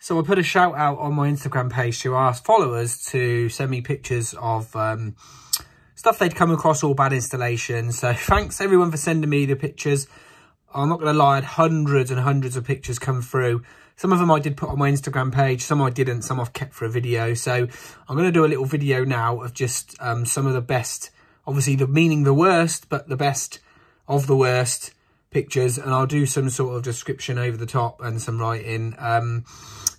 So I put a shout out on my Instagram page to ask followers to send me pictures of stuff they'd come across, all bad installations. So thanks everyone for sending me the pictures. I'm not going to lie, I had hundreds and hundreds of pictures come through. Some of them I did put on my Instagram page, some I didn't, some I've kept for a video. So I'm going to do a little video now of just some of the best, obviously meaning the worst, but the best of the worst pictures. And I'll do some sort of description over the top and some writing.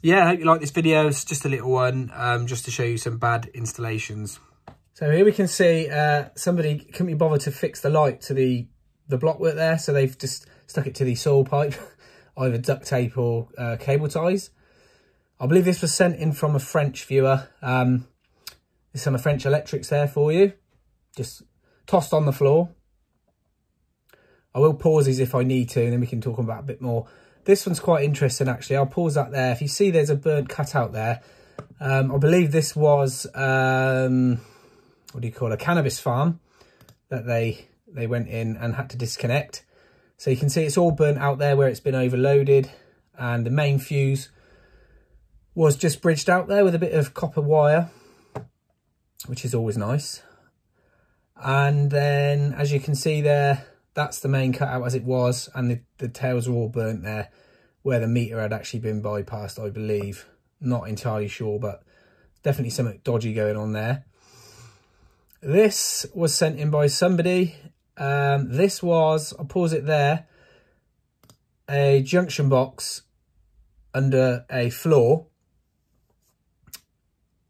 Yeah, I hope you like this video. It's just a little one, just to show you some bad installations. So here we can see somebody couldn't be bothered to fix the light to the blockwork there. So they've just stuck it to the soil pipe, either duct tape or cable ties. I believe this was sent in from a French viewer. There's some French electrics there for you. Just tossed on the floor. I will pause these if I need to, and then we can talk about it a bit more. This one's quite interesting, actually. I'll pause that there. If you see there's a burnt cutout there, I believe this was, what do you call it, a Cannabis Farm that they went in and had to disconnect. So you can see it's all burnt out there where it's been overloaded, and the main fuse was just bridged out there with a bit of copper wire, which is always nice. And then, as you can see there, that's the main cutout as it was, and the tails are all burnt there where the meter had actually been bypassed, I believe. Not entirely sure, but definitely something dodgy going on there. This was sent in by somebody. This was, I'll pause it there, a junction box under a floor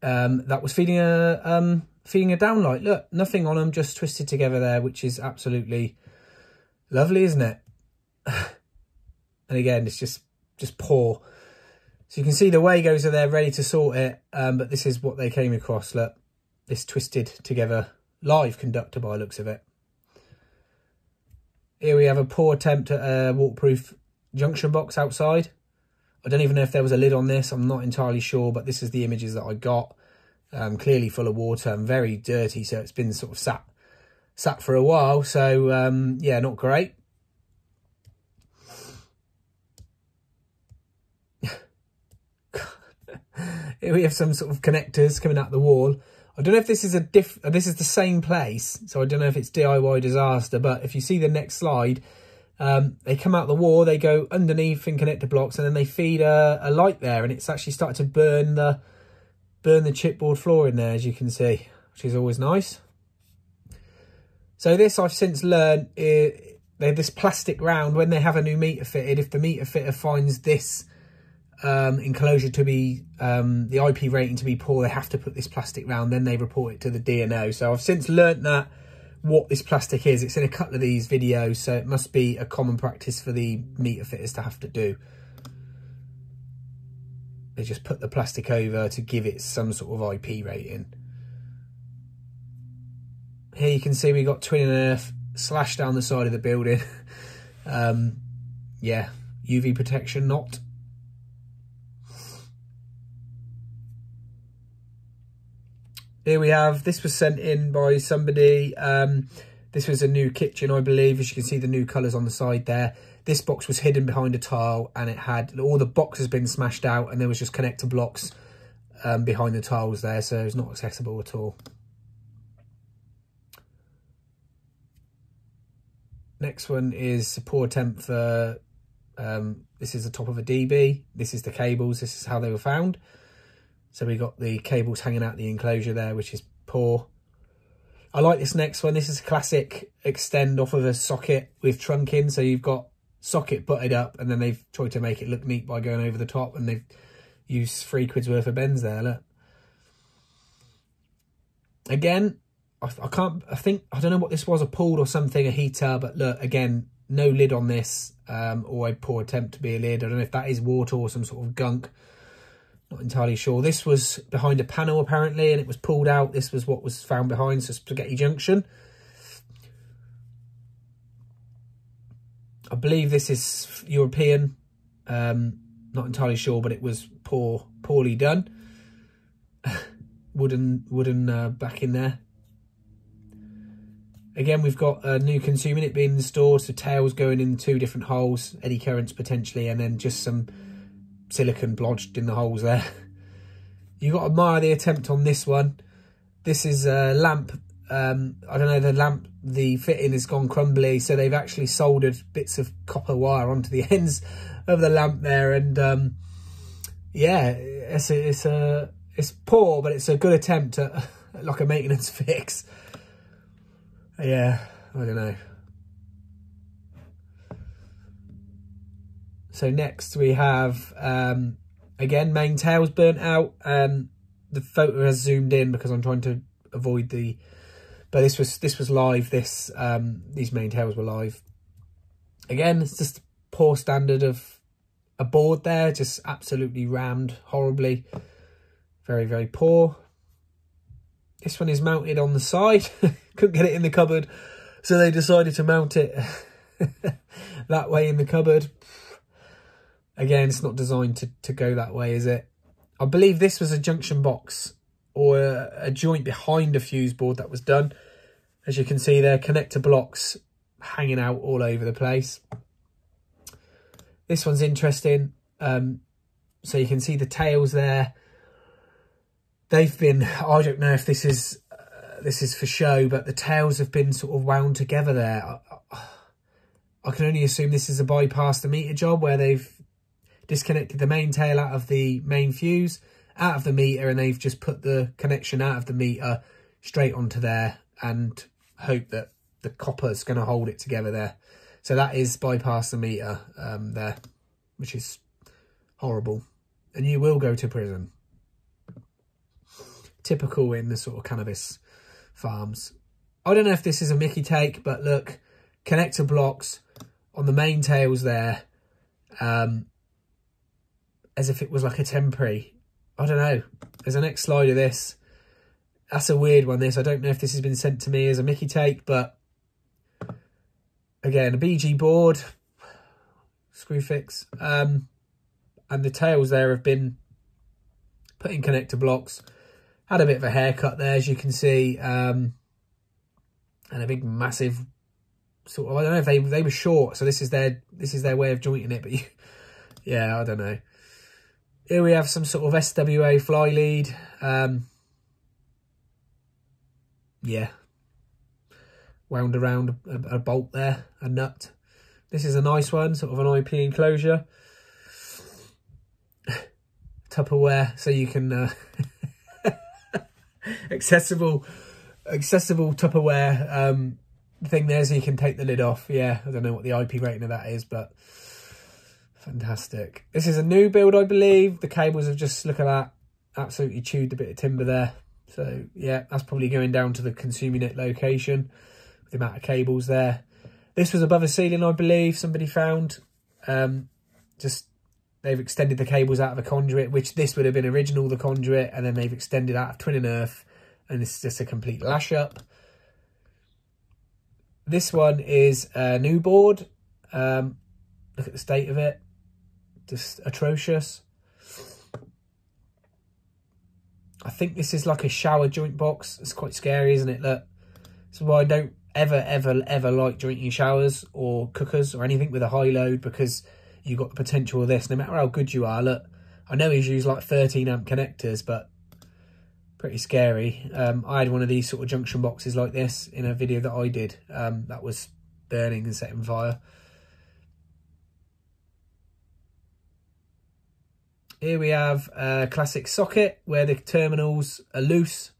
that was feeding a downlight. Look, nothing on them, just twisted together there, which is absolutely lovely, isn't it? And again, it's just poor. So you can see the Wagos are there ready to sort it, but this is what they came across. Look, this twisted together live conductor by the looks of it. Here we have a poor attempt at a waterproof junction box outside. I don't even know if there was a lid on this. I'm not entirely sure, but this is the images that I got. Clearly full of water and very dirty, so it's been sort of sat for a while. So, yeah, not great. Here we have some sort of connectors coming out the wall. I don't know if this is this is the same place, so I don't know if it's DIY disaster, but if you see the next slide, they come out the wall, they go underneath in connector blocks, and then they feed a light there, and it's actually started to burn the chipboard floor in there, as you can see, which is always nice. So this, I've since learned, they have this plastic round when they have a new meter fitted. If the meter fitter finds this enclosure to be the IP rating to be poor, they have to put this plastic round, then they report it to the DNO. So I've since learnt that what this plastic is. It's in a couple of these videos, so it must be a common practice for the meter fitters to have to do. They just put the plastic over to give it some sort of IP rating. Here you can see we got twin and earth slashed down the side of the building. Yeah, UV protection not. Here we have, this was sent in by somebody. This was a new kitchen, I believe. As you can see, the new colours on the side there. This box was hidden behind a tile, and it had all the boxes been smashed out, and there was just connector blocks behind the tiles there, so it's not accessible at all. Next one is a poor attempt for, this is the top of a DB. This is the cables. This is how they were found. So we got the cables hanging out the enclosure there, which is poor. I like this next one. This is a classic extend off of a socket with trunking. So you've got socket butted up, and then they've tried to make it look neat by going over the top, and they've used £3 worth of bends there. Look. Again, I don't know what this was, a pulled or something, a heater, but look, again, no lid on this, or a poor attempt to be a lid. I don't know if that is water or some sort of gunk. Not entirely sure. This was behind a panel apparently, and it was pulled out. This was what was found behind, so spaghetti junction. I believe this is European. Not entirely sure, but it was poorly done. wooden back in there. Again, we've got a new consumer unit being installed, so tails going in 2 different holes, eddy currents potentially, and then just some silicone blodged in the holes there. You got to admire the attempt on this one. This is a lamp. I don't know, the fitting has gone crumbly, so they've actually soldered bits of copper wire onto the ends of the lamp there, and yeah, it's poor, but it's a good attempt at like a maintenance fix. Yeah, I don't know. So next we have again, main tail's burnt out, and the photo has zoomed in because I'm trying to avoid the. But this was live. These main tails were live. Again, it's just a poor standard of a board there, just absolutely rammed horribly. Very, very poor. This one is mounted on the side. Couldn't get it in the cupboard, so they decided to mount it that way in the cupboard. Again, it's not designed to go that way, is it? I believe this was a junction box or a joint behind a fuse board that was done. As you can see there, connector blocks hanging out all over the place. This one's interesting. So you can see the tails there. They've been, I don't know if this is for show, but the tails have been sort of wound together there. I can only assume this is a bypass the meter job where they've disconnected the main tail out of the main fuse, out of the meter, and they've just put the connection out of the meter straight onto there and hope that the copper's going to hold it together there. So that is bypass the meter there, which is horrible. And you will go to prison. Typical in the sort of cannabis farms. I don't know if this is a Mickey take, but look, connector blocks on the main tails there, as if it was like a temporary. I don't know. There's a next slide of this. That's a weird one, this. I don't know if this has been sent to me as a Mickey take, but again, a BG board, screw fix. And the tails there have been put in connector blocks. Had a bit of a haircut there, as you can see. And a big, massive sort of, I don't know if they were short, so this is their way of jointing it, but yeah, I don't know. Here we have some sort of SWA fly lead. Yeah. Wound around a bolt there, a nut. This is a nice one, sort of an IP enclosure. Tupperware, so you can... accessible Tupperware thing there, so you can take the lid off. Yeah, I don't know what the IP rating of that is, but fantastic. This is a new build, I believe. The cables have just, look at that, absolutely chewed the bit of timber there. So yeah, that's probably going down to the consuming it location with the amount of cables there. This was above a ceiling, I believe, somebody found. Just they've extended the cables out of a conduit, which this would have been original, the conduit, and then they've extended out of twin and earth, and this is just a complete lash up. This one is a new board. Look at the state of it. Just atrocious. I think this is like a shower joint box. It's quite scary, isn't it? Look, this is why I don't ever like jointing showers or cookers or anything with a high load, because you've got the potential of this. No matter how good you are, look, I know he's used like 13 amp connectors, but pretty scary. I had one of these sort of junction boxes like this in a video that I did. That was burning and setting fire. Here we have a classic socket where the terminals are loose,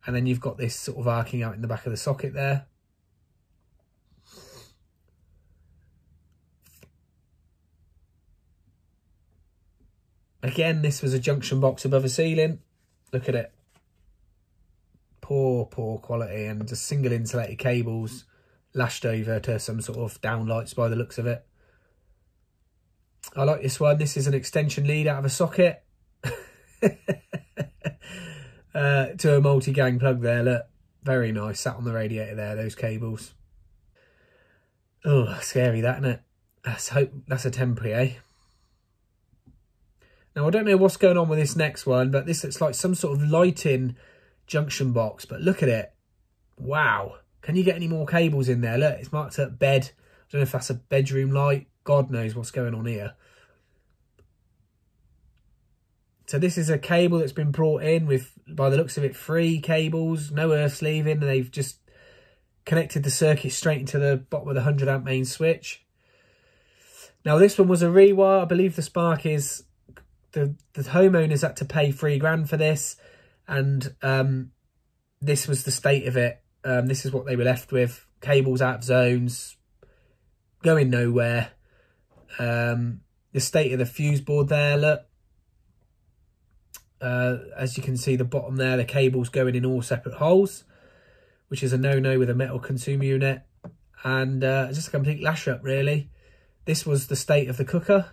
and then you've got this sort of arcing out in the back of the socket there. Again, this was a junction box above a ceiling. Look at it. Poor quality, and just single insulated cables lashed over to some sort of downlights by the looks of it. I like this one. This is an extension lead out of a socket to a multi-gang plug there. Look, very nice. Sat on the radiator there, those cables. Oh, scary that, isn't it? Let's hope that's a temporary, eh? Now, I don't know what's going on with this next one, but this looks like some sort of lighting junction box. But look at it. Wow. Can you get any more cables in there? Look, it's marked at bed. I don't know if that's a bedroom light. God knows what's going on here. So this is a cable that's been brought in with, by the looks of it, 3 cables, no earth sleeving, and they've just connected the circuit straight into the bottom of the 100 amp main switch. Now this one was a rewire. I believe the spark is, the homeowners had to pay $3,000 for this, and this was the state of it. This is what they were left with. Cables out of zones, going nowhere. The state of the fuse board there, look. As you can see, the bottom there, the cable's going in all separate holes, which is a no-no with a metal consumer unit. And just a complete lash up, really. This was the state of the cooker.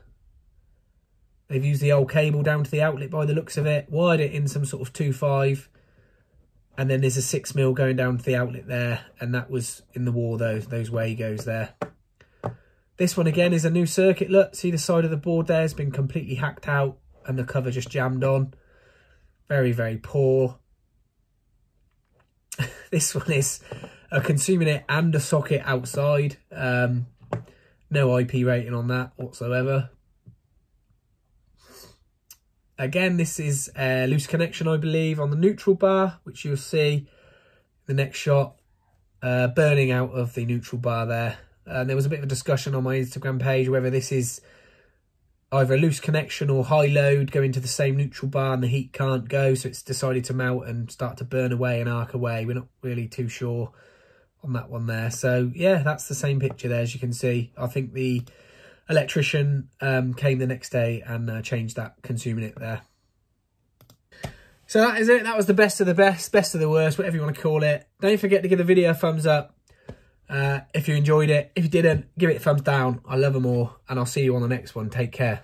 They've used the old cable down to the outlet by the looks of it, wired it in some sort of 2.5, and then there's a 6mm going down to the outlet there, and that was in the wall, those Wagos there. This one again is a new circuit. Look, see the side of the board there has been completely hacked out and the cover just jammed on. Very, very poor. This one is a consumer unit and a socket outside. No IP rating on that whatsoever. Again, this is a loose connection, I believe, on the neutral bar, which you'll see the next shot, burning out of the neutral bar there. And there was a bit of a discussion on my Instagram page whether this is either a loose connection or high load going to the same neutral bar and the heat can't go, so it's decided to melt and start to burn away and arc away. We're not really too sure on that one there. So yeah, that's the same picture there, as you can see. I think the electrician came the next day and changed that consumer unit there. So that is it. That was the best of the best of the worst, whatever you want to call it. Don't forget to give the video a thumbs up if you enjoyed it. If you didn't, give it a thumbs down. I love them all, and I'll see you on the next one. Take care.